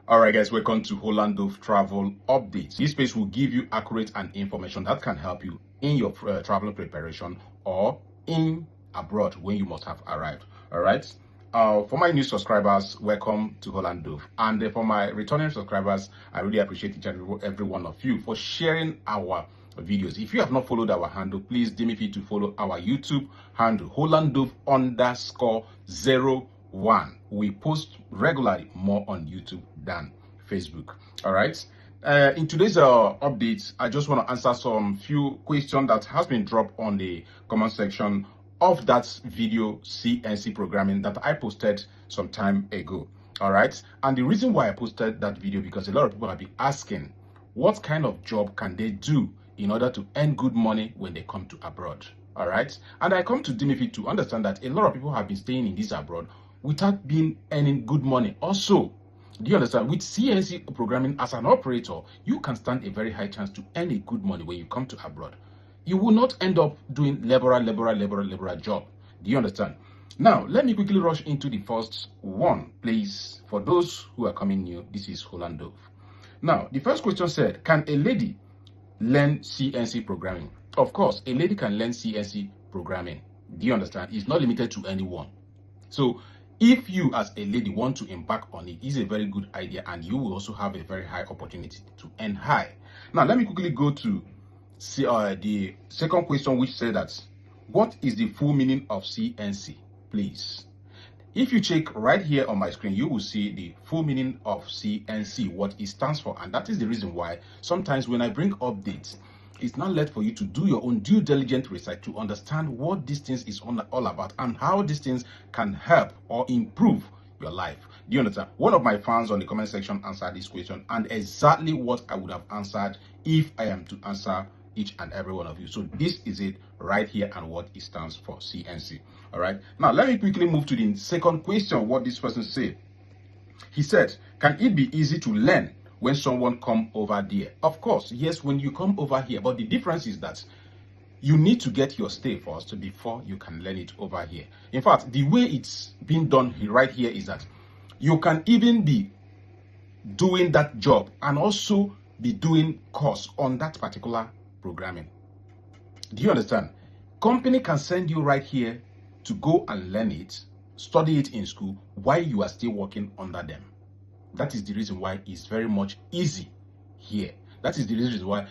All right, guys, welcome to Holland Dove Travel Updates. This page will give you accurate and information that can help you in your travel preparation or in abroad when you must have arrived. All right. For my new subscribers, welcome to Holland Dove. And for my returning subscribers, I really appreciate each and every one of you for sharing our videos. If you have not followed our handle, please deem it to follow our YouTube handle, HollandDove_01. We post regularly more on YouTube than Facebook. All right. In today's update, I just want to answer some few questions that has been dropped on the comment section of that video CNC programming that I posted some time ago. All right. And the reason why I posted that video, because a lot of people have been asking what kind of job can they do in order to earn good money when they come to abroad. All right. And I come to deem it to understand that a lot of people have been staying in this abroad without being earning good money. Also, do you understand? With CNC programming as an operator, you can stand a very high chance to earn a good money when you come to abroad. You will not end up doing laborer job. Do you understand? Now, let me quickly rush into the first one, please. For those who are coming new, this is Holland Dove. Now, the first question said, can a lady learn CNC programming? Of course, a lady can learn CNC programming. Do you understand? It's not limited to anyone. So, if you as a lady want to embark on it, it's a very good idea, and you will also have a very high opportunity to earn high. Now, let me quickly go to the second question, which said that, what is the full meaning of CNC, please? If you check right here on my screen, you will see the full meaning of CNC, what it stands for. And that is the reason why sometimes when I bring updates, it's not left for you to do your own due diligent research to understand what these things is all about and how these things can help or improve your life. Do you understand? One of my fans on the comment section answered this question, and exactly what I would have answered if I am to answer each and every one of you. So this is it right here and what it stands for, CNC. All right. Now let me quickly move to the second question. What this person said. He said, can it be easy to learn when someone come over there? Of course, yes, when you come over here, but the difference is that you need to get your stay first before you can learn it over here. In fact, the way it's been done right here is that you can even be doing that job and also be doing course on that particular programming. Do you understand? Company can send you right here to go and learn it, study it in school while you are still working under them. That is the reason why it's very much easy here. That is the reason why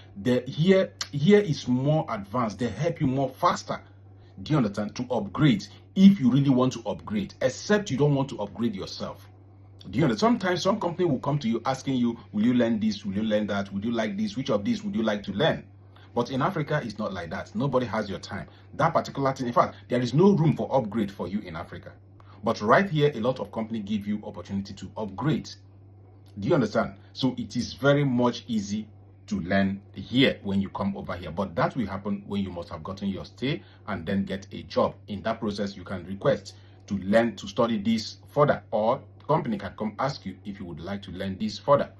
here is more advanced. They help you more faster. Do you understand? To upgrade, if you really want to upgrade, except you don't want to upgrade yourself. Do you understand? Sometimes some company will come to you asking you, will you learn this? Will you learn that? Would you like this? Which of these would you like to learn? But in Africa, it's not like that. Nobody has your time. That particular thing, in fact, there is no room for upgrade for you in Africa. But right here, a lot of companies give you opportunity to upgrade. Do you understand? So it is very much easy to learn here when you come over here. But that will happen when you must have gotten your stay and then get a job. In that process, you can request to learn to study this further, or the company can come ask you if you would like to learn this further.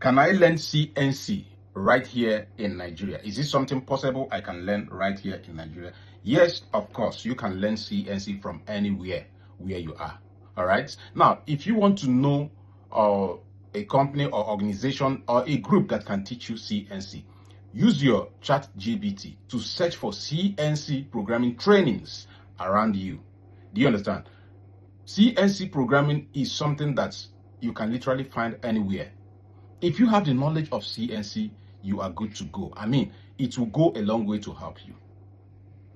Can I learn CNC right here in Nigeria? Is this something possible I can learn right here in Nigeria? Yes, of course, you can learn CNC from anywhere where you are. All right. Now, if you want to know a company or organization or a group that can teach you CNC, use your ChatGPT to search for CNC programming trainings around you. Do you understand? CNC programming is something that you can literally find anywhere. If you have the knowledge of CNC, you are good to go. I mean, it will go a long way to help you.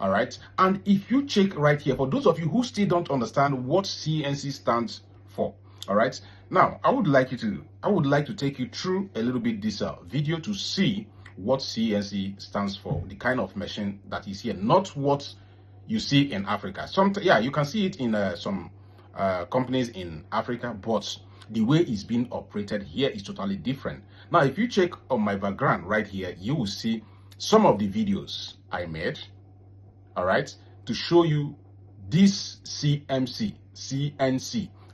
All right. And if you check right here, for those of you who still don't understand what CNC stands for, all right. Now, I would like to take you through a little bit this video to see what CNC stands for, the kind of machine that is here, not what you see in Africa. Yeah, you can see it in some companies in Africa, but the way it's being operated here is totally different. Now, if you check on my background right here, you will see some of the videos I made, all right, to show you this CNC,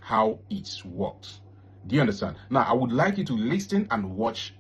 how it works. Do you understand? Now, I would like you to listen and watch,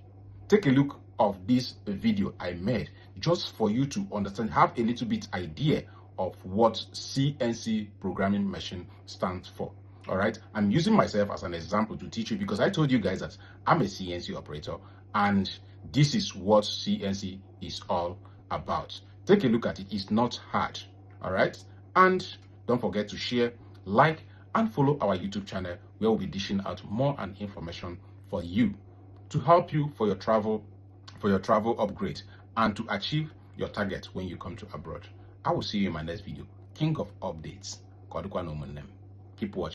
take a look of this video I made, just for you to understand, have a little bit idea of what CNC programming machine stands for. All right, I'm using myself as an example to teach you, because I told you guys that I'm a CNC operator and this is what CNC is all about. Take a look at it. It's not hard. All right, and don't forget to share, like, and follow our YouTube channel, where we'll be dishing out more and information for you to help you for your travel upgrade and to achieve your target when you come to abroad. I will see you in my next video. King of updates. Keep watching.